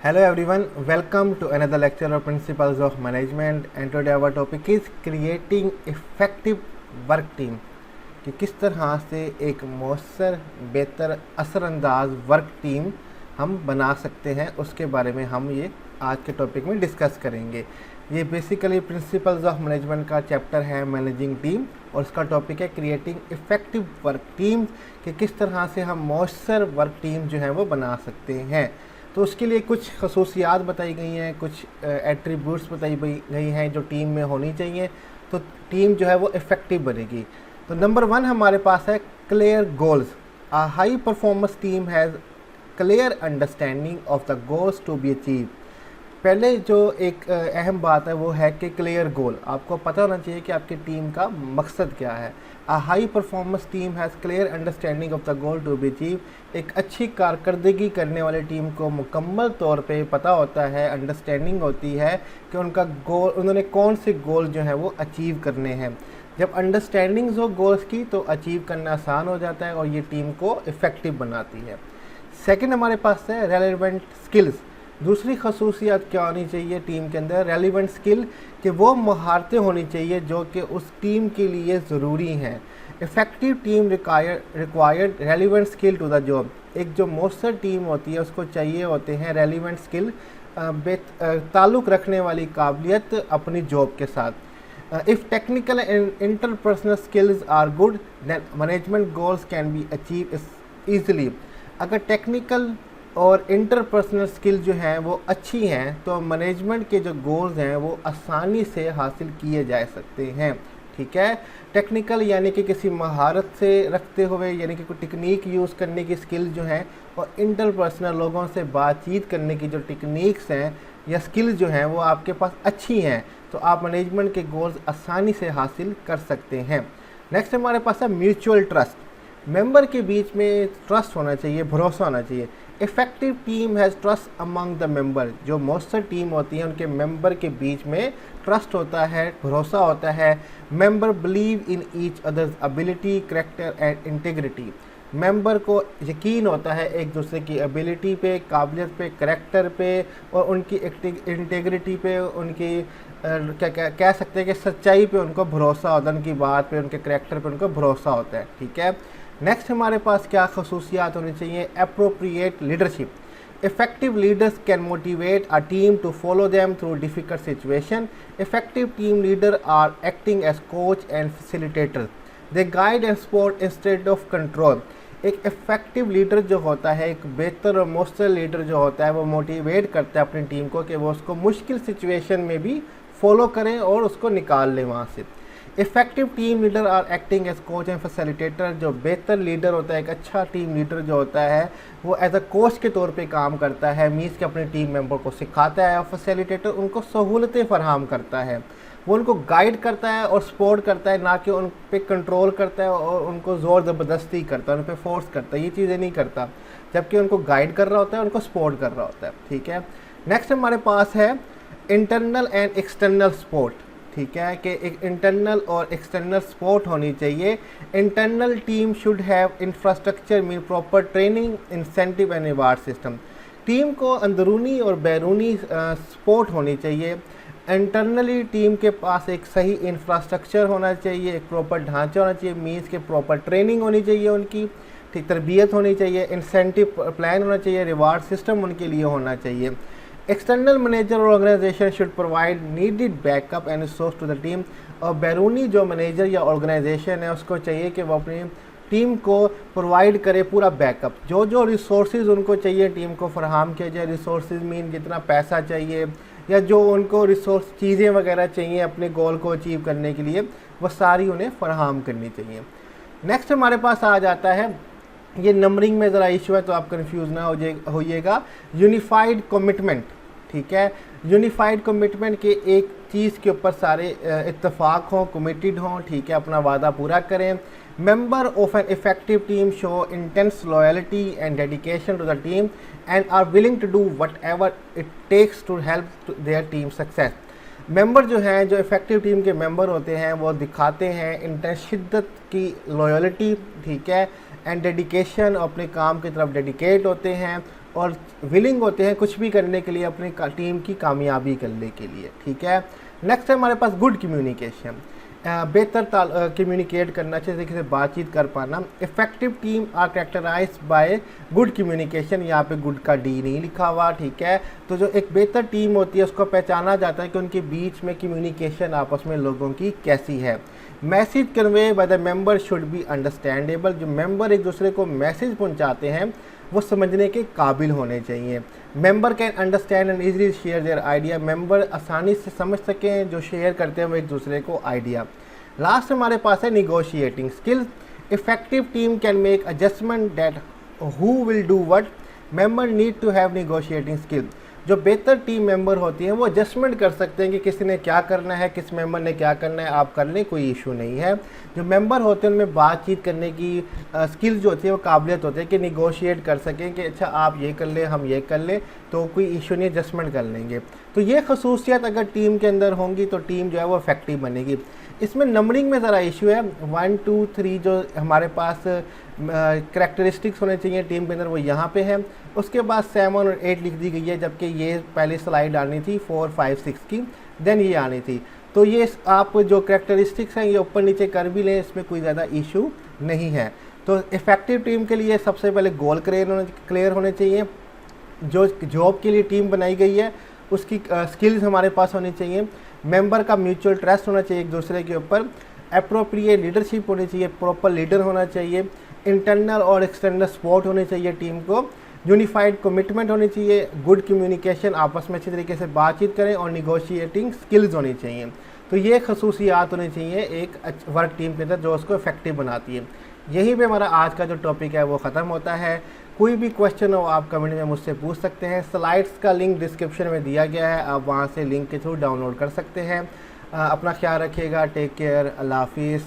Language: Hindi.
Hello everyone, welcome to another lecture of Principles of Management and today our topic is creating effective work team कि किस तरह से एक मौसर बेहतर असरअंदाज वर्क टीम हम बना सकते हैं, उसके बारे में हम ये आज के टॉपिक में डिस्कस करेंगे। ये बेसिकली प्रिंसिपल्स ऑफ मैनेजमेंट का चैप्टर है मैनेजिंग टीम और उसका टॉपिक है क्रिएटिंग इफ़ेक्टिव वर्क टीम कि किस तरह से हम मौसर वर्क टीम जो है वो बना सकते हैं। तो उसके लिए कुछ खसूसियात बताई गई हैं, कुछ एट्रीब्यूट्स बताई गई हैं जो टीम में होनी चाहिए, तो टीम जो है वो इफ़ेक्टिव बनेगी। तो नंबर 1 हमारे पास है clear goals. A high performance team has clear understanding of the goals to be achieve. पहले जो एक अहम बात है वो है कि क्लियर गोल, आपको पता होना चाहिए कि आपकी टीम का मकसद क्या है। A high performance team has clear understanding of the goal to be achieve. एक अच्छी कारकर्दगी करने वाली टीम को मुकम्मल तौर पे पता होता है, अंडरस्टैंडिंग होती है कि उनका गोल, उन्होंने कौन से गोल जो हैं वो अचीव करने हैं। जब अंडरस्टैंडिंग्स हो गोल्स की तो अचीव करना आसान हो जाता है और ये टीम को इफ़ेक्टिव बनाती है। सेकंड हमारे पास है रेलेवेंट स्किल्स। दूसरी खसूसियत क्या होनी चाहिए टीम के अंदर? रेलिवेंट स्किल, कि वो महारतें होनी चाहिए जो कि उस टीम के लिए ज़रूरी हैं। Effective team required relevant skill to the job. एक जो मौसर टीम होती है उसको चाहिए होते हैं रेलिवेंट स्किल, ताल्लुक़ रखने वाली काबिलियत अपनी जॉब के साथ। If technical and interpersonal skills are good then management goals can be achieve easily. अगर टेक्निकल और इंटरपर्सनल स्किल जो हैं वो अच्छी हैं तो मैनेजमेंट के जो गोल्स हैं वो आसानी से हासिल किए जा सकते हैं। ठीक है, टेक्निकल यानी कि किसी महारत से रखते हुए, यानी कि कोई टेक्निक यूज़ करने की स्किल जो हैं, और इंटरपर्सनल लोगों से बातचीत करने की जो टेक्निक्स हैं या स्किल जो हैं वो आपके पास अच्छी हैं तो आप मैनेजमेंट के गोल्स आसानी से हासिल कर सकते हैं। नेक्स्ट हमारे पास है म्यूचुअल ट्रस्ट। मेंबर के बीच में ट्रस्ट होना चाहिए, भरोसा होना चाहिए। Effective team has trust among the member. जो मौसर टीम होती है उनके मेंबर के बीच में ट्रस्ट होता है, भरोसा होता है। Member believe in each others ability, character and integrity. Member को यकीन होता है एक दूसरे की एबिलिटी पे, काबिलियत पे, कैरेक्टर पे और उनकी इंटीग्रिटी पे, उनकी क्या कह सकते हैं कि सच्चाई पे उनको भरोसा होता है, उनकी बात पे, उनके कैरेक्टर पे उनको भरोसा होता है। ठीक है, नेक्स्ट हमारे पास क्या खसूसियात होनी चाहिए? Appropriate leadership. Effective leaders can motivate a team to follow them through difficult situation. Effective team leader are acting as coach and facilitator. They guide and support instead of control. एक इफ़ेक्टिव लीडर जो होता है, एक बेहतर और मौसर लीडर जो होता है, वो मोटिवेट करता है अपनी टीम को कि वो उसको मुश्किल सिचुएशन में भी फॉलो करें और उसको निकाल लें वहाँ से। Effective team leader are acting as coach and facilitator. जो बेहतर लीडर होता है, एक अच्छा टीम लीडर जो होता है, वो एज अ कोच के तौर पे काम करता है, मीन्स कि अपने टीम मेंबर को सिखाता है, और फैसिलिटेटर उनको सहूलतें फराहम करता है, वो उनको गाइड करता है और सपोर्ट करता है, ना कि उन पे कंट्रोल करता है और उनको ज़ोर ज़बरदस्ती करता है, उन पे फोर्स करता है, ये चीज़ें नहीं करता, जबकि उनको गाइड कर रहा होता है, उनको सपोर्ट कर रहा होता है। ठीक है, नेक्स्ट हमारे पास है इंटरनल एंड एक्सटर्नल सपोर्ट। ठीक है, कि एक इंटरनल और एक्सटर्नल सपोर्ट होनी चाहिए। Internal team should have infrastructure mean proper training, incentive and reward system. Team को अंदरूनी और बैरूनी सपोर्ट होनी चाहिए। इंटरनली टीम के पास एक सही इंफ्रास्ट्रक्चर होना चाहिए, एक प्रॉपर ढांचा होना चाहिए, मीन्स के प्रॉपर ट्रेनिंग होनी चाहिए, उनकी ठीक तरबियत होनी चाहिए, इंसेंटिव प्लान होना चाहिए, रिवार्ड सिस्टम उनके लिए होना चाहिए। एक्सटर्नल मैनेजर और organisation should provide needed backup and resource to the team. और बैरूनी जो मैनेजर या ऑर्गेनाइजेशन है उसको चाहिए कि वो अपनी टीम को प्रोवाइड करे पूरा बैकअप, जो जो रिसोर्सेज उनको चाहिए टीम को फराहम किया जाए। रिसोर्सेज मीन जितना पैसा चाहिए या जो उनको रिसोर्स चीज़ें वगैरह चाहिए अपने गोल को अचीव करने के लिए, वो सारी उन्हें फराहम करनी चाहिए। नेक्स्ट हमारे पास आ जाता है, ये नंबरिंग में ज़रा इशू है तो आप कंफ्यूज ना होइएगा, यूनिफाइड कमिटमेंट। ठीक है, यूनिफाइड कमिटमेंट के एक चीज़ के ऊपर सारे इत्तेफाक हों, कमिटेड हों, ठीक है, अपना वादा पूरा करें। Member of an effective team show intense loyalty and dedication to the team and are willing to do whatever it takes to help their team success. Member जो हैं, जो इफ़ेक्टिव टीम के मेंबर होते हैं, वो दिखाते हैं इंटेंस शिद्दत की लॉयल्टी, ठीक है, एंड डेडिकेशन, अपने काम की तरफ डेडिकेट होते हैं और विलिंग होते हैं कुछ भी करने के लिए अपनी टीम की कामयाबी करने के लिए। ठीक है, नेक्स्ट है हमारे पास गुड कम्युनिकेशन, बेहतर कम्युनिकेट करना, अच्छे तरीके से बातचीत कर पाना। Effective team are characterise by good communication, यहाँ पे गुड का डी नहीं लिखा हुआ। ठीक है, तो जो एक बेहतर टीम होती है उसको पहचाना जाता है कि उनके बीच में कम्युनिकेशन आपस में लोगों की कैसी है। Message convey by the member should be understandable, जो मेंबर एक दूसरे को मैसेज पहुंचाते हैं वो समझने के काबिल होने चाहिए। Member can understand and easily share their idea, member आसानी से समझ सकें जो शेयर करते हैं वो एक दूसरे को आइडिया। लास्ट हमारे पास है negotiating skills, effective team can make adjustment that who will do what, member need to have negotiating skill, जो बेहतर टीम मेंबर होती हैं वो एडजस्टमेंट कर सकते हैं कि किसी ने क्या करना है, किस मेंबर ने क्या करना है, आप कर लें, कोई इशू नहीं है। जो मेंबर होते हैं उनमें बातचीत करने की स्किल्स जो होती है वो काबिलियत होती है कि निगोशिएट कर सकें कि अच्छा आप ये कर लें, हम ये कर लें, तो कोई इशू नहीं, एडजस्टमेंट कर लेंगे। तो ये खसूसियत अगर टीम के अंदर होंगी तो टीम जो है वो इफेक्टिव बनेगी। इसमें नंबरिंग में ज़रा इशू है, 1 2 3 जो हमारे पास करैक्टरिस्टिक्स होने चाहिए टीम के अंदर वो यहाँ पे है, उसके बाद 7 और 8 लिख दी गई है, जबकि ये पहले स्लाइड आनी थी 4 5 6 की, देन ये आनी थी। तो ये आप जो करैक्टरिस्टिक्स हैं ये ऊपर नीचे कर भी लें, इसमें कोई ज़्यादा इशू नहीं है। तो इफ़ेक्टिव टीम के लिए सबसे पहले गोल क्लियर होने चाहिए, जो जॉब के लिए टीम बनाई गई है उसकी स्किल्स हमारे पास होनी चाहिए, मेंबर का म्यूचुअल ट्रस्ट होना चाहिए एक दूसरे के ऊपर, अप्रोप्रिएट लीडरशिप होनी चाहिए, प्रॉपर लीडर होना चाहिए, इंटरनल और एक्सटर्नल सपोर्ट होनी चाहिए टीम को, यूनिफाइड कमिटमेंट होनी चाहिए, गुड कम्युनिकेशन, आपस में अच्छी तरीके से बातचीत करें, और निगोशिएटिंग स्किल्स होनी चाहिए। तो ये खसूसियात होनी चाहिए एक वर्क टीम के अंदर जो उसको इफेक्टिव बनाती है। यहीं पे हमारा आज का जो टॉपिक है वो ख़त्म होता है। कोई भी क्वेश्चन हो आप कमेंट में मुझसे पूछ सकते हैं। स्लाइड्स का लिंक डिस्क्रिप्शन में दिया गया है, आप वहाँ से लिंक के थ्रू डाउनलोड कर सकते हैं। अपना ख्याल रखिएगा, टेक केयर, अल्लाह हाफिज़।